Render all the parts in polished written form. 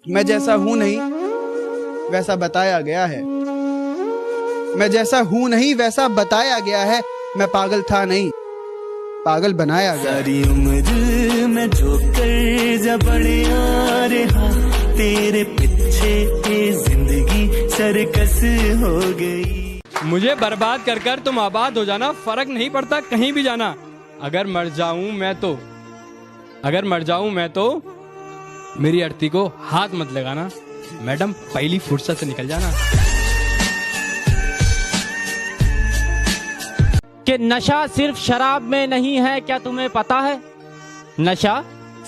मैं जैसा हूं नहीं वैसा बताया गया है। मैं जैसा हूं नहीं वैसा बताया गया है। मैं पागल था नहीं, पागल बनाया गया। सारी उम्र में जो कर्जा बड़े आ रहा, तेरे पीछे जिंदगी सर्कस हो गई। मुझे बर्बाद कर कर तुम आबाद हो जाना, फर्क नहीं पड़ता कहीं भी जाना। अगर मर जाऊं मैं तो मेरी अर्थी को हाथ मत लगाना। मैडम पहली फुर्सत से निकल जाना। कि नशा सिर्फ शराब में नहीं है, क्या तुम्हें पता है? नशा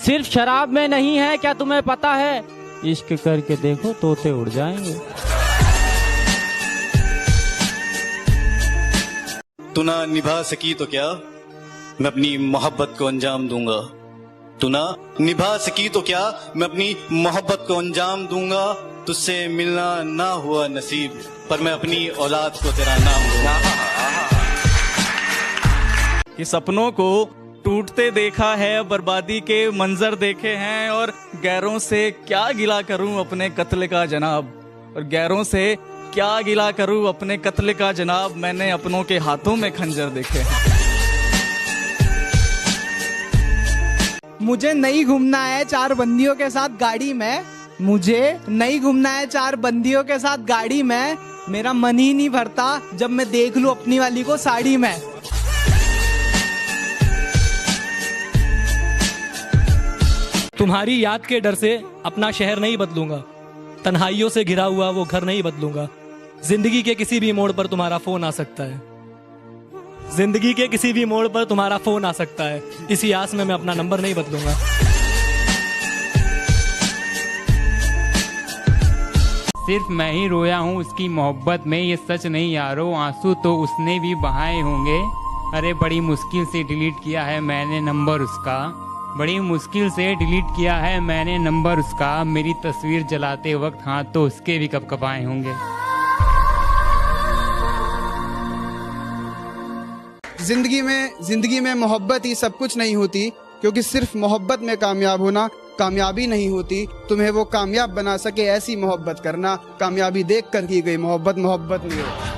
सिर्फ शराब में नहीं है, क्या तुम्हें पता है? इश्क करके देखो तोते उड़ जाएंगे। तू ना निभा सकी तो क्या, मैं अपनी मोहब्बत को अंजाम दूंगा। तू ना निभा सकी तो क्या, मैं अपनी मोहब्बत को अंजाम दूंगा। तुझसे मिलना ना हुआ नसीब, पर मैं अपनी औलाद को तेरा नाम दूंगा। कि सपनों को टूटते देखा है, बर्बादी के मंजर देखे हैं, और गैरों से क्या गिला करूं अपने कत्ल का जनाब। और गैरों से क्या गिला करूं अपने कत्ल का जनाब, मैंने अपनों के हाथों में खंजर देखे हैं। मुझे नहीं घूमना है चार बंदियों के साथ गाड़ी में, मुझे नहीं घूमना है चार बंदियों के साथ गाड़ी में। मेरा मन ही नहीं भरता जब मैं देख लूं अपनी वाली को साड़ी में। तुम्हारी याद के डर से अपना शहर नहीं बदलूंगा, तन्हाइयों से घिरा हुआ वो घर नहीं बदलूंगा। जिंदगी के किसी भी मोड़ पर तुम्हारा फोन आ सकता है, जिंदगी के किसी भी मोड़ पर तुम्हारा फोन आ सकता है। इसी आस में मैं अपना नंबर नहीं बदलूंगा। सिर्फ मैं ही रोया हूँ उसकी मोहब्बत में, ये सच नहीं यारो, आंसू तो उसने भी बहाए होंगे। अरे बड़ी मुश्किल से डिलीट किया है मैंने नंबर उसका, बड़ी मुश्किल से डिलीट किया है मैंने नंबर उसका। मेरी तस्वीर जलाते वक्त हाथ तो उसके भी कपकपाए होंगे। जिंदगी में मोहब्बत ही सब कुछ नहीं होती, क्योंकि सिर्फ मोहब्बत में कामयाब होना कामयाबी नहीं होती। तुम्हें वो कामयाब बना सके ऐसी मोहब्बत करना। कामयाबी देख कर की गई मोहब्बत नहीं होती।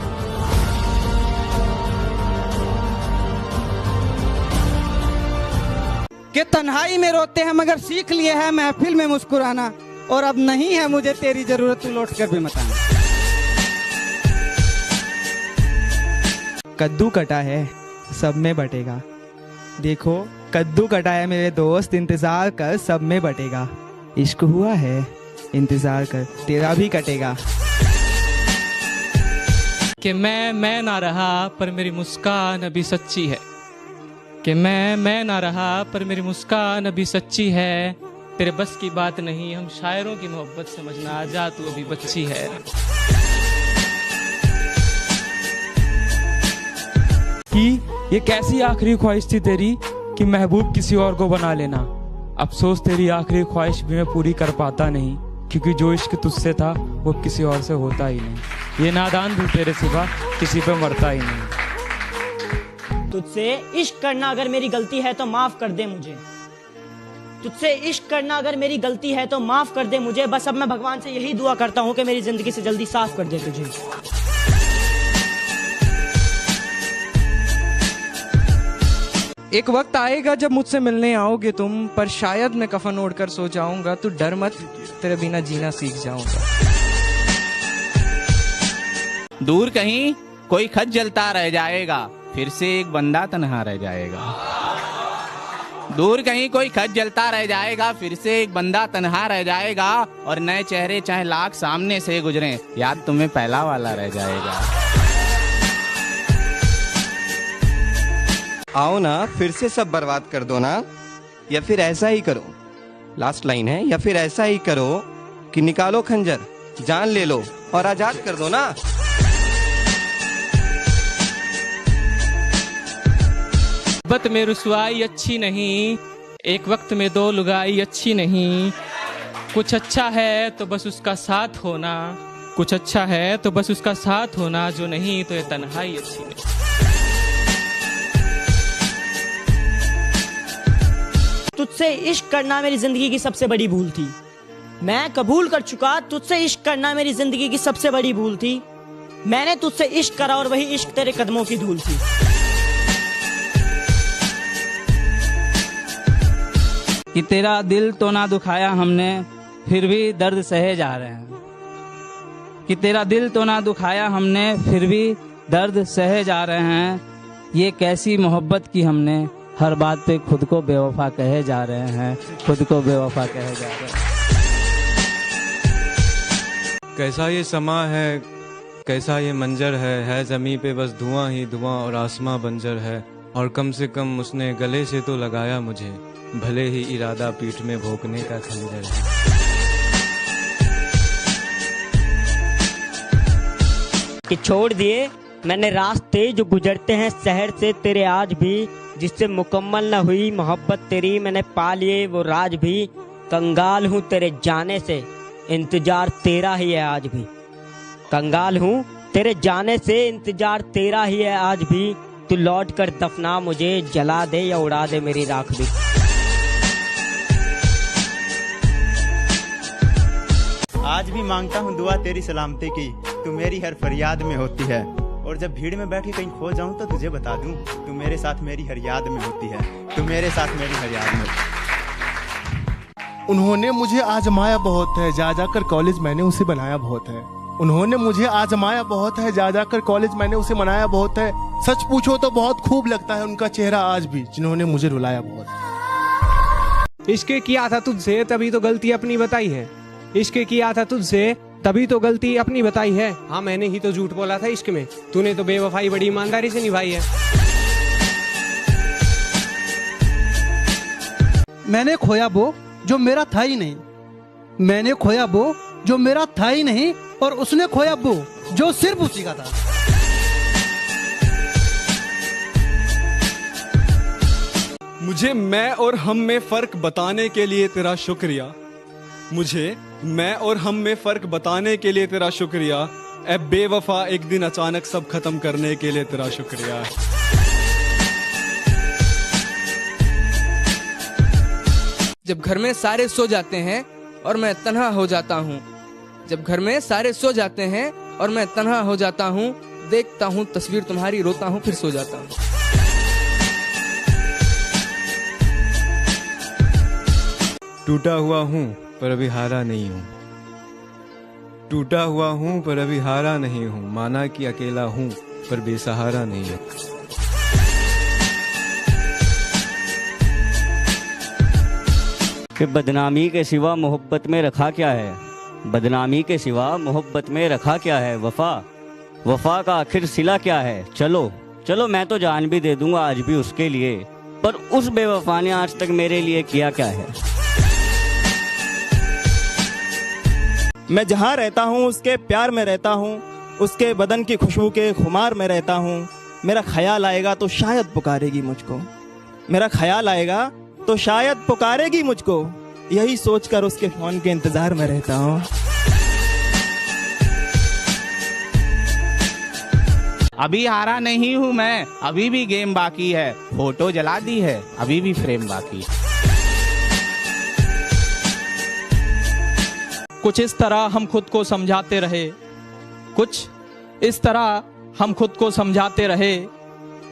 कि तन्हाई में रोते हैं मगर सीख लिए हैं महफिल में मुस्कुराना, और अब नहीं है मुझे तेरी जरूरत, तू लौट कर भी मत आना। कद्दू कटा है सब में बटेगा, देखो कद्दू कटा है मेरे दोस्त, इंतजार कर सब में बटेगा। इश्क हुआ है इंतजार कर तेरा भी कटेगा। कि मैं ना रहा पर मेरी मुस्कान अभी सच्ची है, कि मैं ना रहा पर मेरी मुस्कान अभी सच्ची है। तेरे बस की बात नहीं हम शायरों की मोहब्बत समझना, आजा तू अभी बच्ची है। कि ये कैसी आखिरी ख्वाहिश थी तेरी कि महबूब किसी और को बना लेना। अफसोस तेरी आखिरी ख्वाहिश भी मैं पूरी कर पाता नहीं, क्योंकि जो इश्क तुझसे था वो किसी और से होता ही नहीं। ये नादान भी तेरे सिवा किसी पे मरता ही नहीं। तुझसे इश्क करना अगर मेरी गलती है तो माफ कर दे मुझे, तुझसे इश्क करना अगर मेरी गलती है तो माफ कर दे मुझे। बस अब मैं भगवान से यही दुआ करता हूँ कि मेरी जिंदगी से जल्दी साफ कर दे तुझे। एक वक्त आएगा जब मुझसे मिलने आओगे तुम, पर शायद मैं कफन ओढ़कर सो जाऊंगा। तू डर मत, तेरे बिना जीना सीख जाऊंगा। दूर कहीं कोई खत जलता रह जाएगा, फिर से एक बंदा तन्हा रह जाएगा। दूर कहीं कोई खत जलता रह जाएगा, फिर से एक बंदा तन्हा रह जाएगा। और नए चेहरे चाहे लाख सामने से गुजरे, याद तुम्हें पहला वाला रह जाएगा। आओ ना फिर से सब बर्बाद कर दो ना, या फिर ऐसा ही करो, लास्ट लाइन है, या फिर ऐसा ही करो कि निकालो खंजर, जान ले लो और आजाद कर दो ना। मोहब्बत में रुसवाई अच्छी नहीं, एक वक्त में दो लुगाई अच्छी नहीं। कुछ अच्छा है तो बस उसका साथ होना, कुछ अच्छा है तो बस उसका साथ होना, जो नहीं तो ये तन्हाई अच्छी नहीं। तुझसे इश्क करना मेरी जिंदगी की सबसे बड़ी भूल थी, मैं कबूल कर चुका, तुझसे इश्क करना मेरी जिंदगी की सबसे बड़ी भूल थी। मैंने तुझसे इश्क करा और वही इश्क तेरे कदमों की धूल थी। कि तेरा दिल तो ना दुखाया हमने, फिर भी दर्द सहे जा रहे हैं। कि तेरा दिल तो ना दुखाया हमने, फिर भी दर्द सहे जा रहे हैं। ये कैसी मोहब्बत की हमने, हर बात पे खुद को बेवफा कहे जा रहे हैं, खुद को बेवफा कहे जा रहे हैं। कैसा ये समा है, कैसा ये मंजर है ज़मीं पे बस धुआं ही धुआं और आसमां बंजर है। और कम से कम उसने गले से तो लगाया मुझे, भले ही इरादा पीठ में भोंकने का खंजर है। कि छोड़ दिए मैंने रास्ते जो गुजरते हैं शहर से तेरे आज भी, जिससे मुकम्मल न हुई मोहब्बत तेरी, मैंने पा लिए वो राज भी। कंगाल हूँ तेरे जाने से, इंतजार तेरा ही है आज भी। कंगाल हूँ तेरे जाने से, इंतजार तेरा ही है आज भी। तू लौट कर दफना मुझे, जला दे या उड़ा दे मेरी राख भी। आज भी मांगता हूँ दुआ तेरी सलामती की, तू मेरी हर फरियाद में होती है। और जब भीड़ में बैठ के कहीं खो जाऊं तो तुझे बता दूं, तू मेरे साथ मेरी हर याद में होती है, तू मेरे साथ मेरी हर याद में। उन्होंने मुझे आजमाया बहुत है, जा जाकर कॉलेज मैंने उसे बनाया बहुत है। उन्होंने मुझे आजमाया बहुत है, जा जाकर कॉलेज मैंने उसे मनाया बहुत है। सच पूछो तो बहुत खूब लगता है उनका चेहरा आज भी, जिन्होंने मुझे रुलाया बहुत। इश्क किया था तुझसे तभी तो गलती अपनी बताई है। इश्क किया था तुझसे तभी तो गलती अपनी बताई है। हाँ मैंने ही तो झूठ बोला था इश्क में, तूने तो बेवफाई बड़ी ईमानदारी से निभाई है। मैंने खोया वो जो मेरा था ही नहीं, मैंने खोया वो जो मेरा था ही नहीं, और उसने खोया वो जो सिर्फ उसी का था। मुझे मैं और हम में फर्क बताने के लिए तेरा शुक्रिया। मुझे मैं और हम में फर्क बताने के लिए तेरा शुक्रिया। ए बेवफा एक दिन अचानक सब खत्म करने के लिए तेरा शुक्रिया। जब घर में सारे सो जाते हैं और मैं तन्हा हो जाता हूँ, जब घर में सारे सो जाते हैं और मैं तन्हा हो जाता हूँ, देखता हूँ तस्वीर तुम्हारी, रोता हूँ फिर सो जाता हूँ। टूटा हुआ हूँ पर अभी हारा नहीं हूँ, टूटा हुआ हूँ पर अभी हारा नहीं हूँ। माना कि अकेला हूँ पर बेसहारा नहीं हूँ। कि बदनामी के सिवा मोहब्बत में रखा क्या है, बदनामी के सिवा मोहब्बत में रखा क्या है। वफा वफा का आखिर सिला क्या है। चलो चलो मैं तो जान भी दे दूंगा आज भी उसके लिए, पर उस बेवफा ने आज तक मेरे लिए किया क्या है। मैं जहाँ रहता हूँ उसके प्यार में रहता हूँ, उसके बदन की खुशबू के खुमार में रहता हूँ। मेरा ख्याल आएगा तो शायद पुकारेगी मुझको, मेरा ख्याल आएगा तो शायद पुकारेगी मुझको, यही सोचकर उसके फोन के इंतजार में रहता हूँ। अभी हारा नहीं हूँ मैं, अभी भी गेम बाकी है। फोटो जला दी है, अभी भी फ्रेम बाकी। कुछ इस तरह हम खुद को समझाते रहे, कुछ इस तरह हम खुद को समझाते रहे,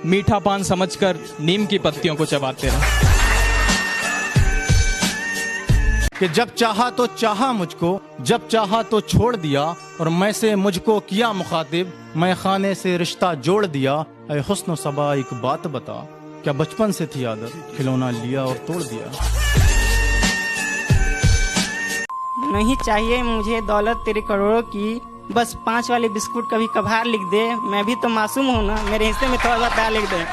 मीठा पान समझकर नीम की पत्तियों को चबाते रहे। कि जब चाहा तो चाहा मुझको, जब चाहा तो छोड़ दिया, और मैं से मुझको किया मुखातिब, मैं खाने से रिश्ता जोड़ दिया। ऐ हुस्न सबा एक बात बता, क्या बचपन से थी आदत, खिलौना लिया और तोड़ दिया। नहीं चाहिए मुझे दौलत तेरे करोड़ों की, बस 5 वाले बिस्कुट कभी कभार लिख दे। मैं भी तो मासूम हूँ ना, मेरे हिस्से में थोड़ा सा प्यार लिख दे।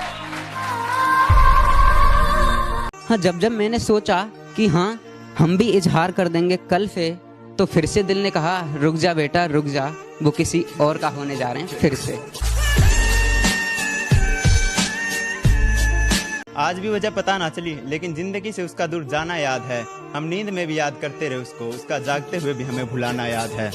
हाँ जब जब मैंने सोचा कि हाँ हम भी इजहार कर देंगे कल से, तो फिर से दिल ने कहा रुक जा बेटा रुक जा, वो किसी और का होने जा रहे हैं फिर से। आज भी वजह पता ना चली, लेकिन जिंदगी से उसका दूर जाना याद है। हम नींद में भी याद करते रहे उसको, उसका जागते हुए भी हमें भुलाना याद है।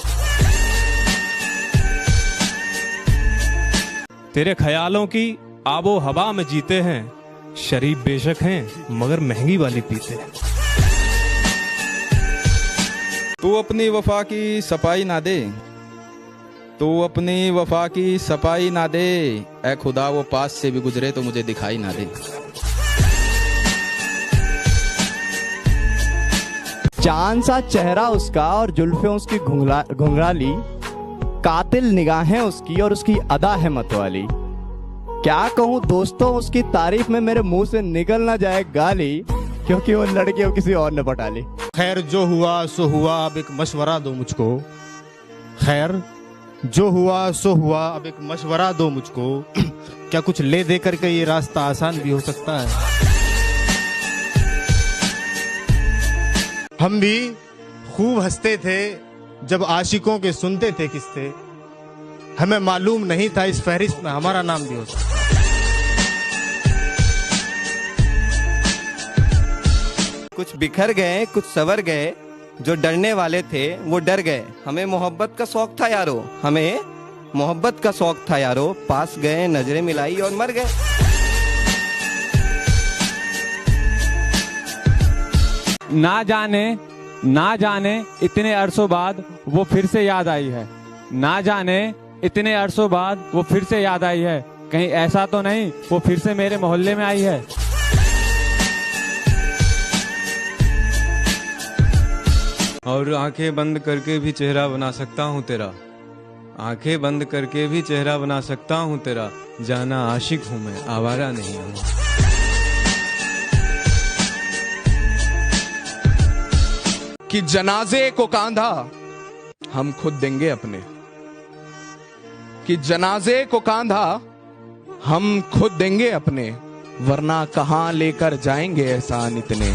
तेरे ख्यालों की आबो हवा में जीते हैं, शरीफ बेशक हैं मगर महंगी वाली पीते हैं। तू अपनी वफा की सफाई ना दे, तू अपनी वफा की सफाई ना दे, ऐ खुदा वो पास से भी गुजरे तो मुझे दिखाई ना दे। चांद सा चेहरा उसका और जुल्फें उसकी घुंघराली, कातिल निगाहें उसकी और उसकी अदा है मतवाली। क्या कहूँ दोस्तों उसकी तारीफ में मेरे मुंह से निकल ना जाए गाली, क्योंकि वो लड़की अब किसी और ने पटा ली। खैर जो हुआ सो हुआ, अब एक मशवरा दो मुझको। खैर जो हुआ सो हुआ, अब एक मशवरा दो मुझको। क्या कुछ ले दे करके ये रास्ता आसान भी हो सकता है? हम भी खूब हंसते थे जब आशिकों के सुनते थे किस्से, हमें मालूम नहीं था इस फहरिस्त में हमारा नाम भी हो सकता। कुछ बिखर गए कुछ सवर गए, जो डरने वाले थे वो डर गए। हमें मोहब्बत का शौक था यारो, हमें मोहब्बत का शौक था यारो, पास गए नजरें मिलाई और मर गए। ना जाने इतने अरसों बाद वो फिर से याद आई है, ना जाने इतने अरसों बाद वो फिर से याद आई है, कहीं ऐसा तो नहीं वो फिर से मेरे मोहल्ले में आई है। और आंखें बंद करके भी चेहरा बना सकता हूँ तेरा, आंखें बंद करके भी चेहरा बना सकता हूँ तेरा, जाना आशिक हूँ मैं, आवारा नहीं हूँ। कि जनाजे को कांधा हम खुद देंगे अपने, कि जनाजे को कांधा हम खुद देंगे अपने, वरना कहां लेकर जाएंगे एहसान इतने।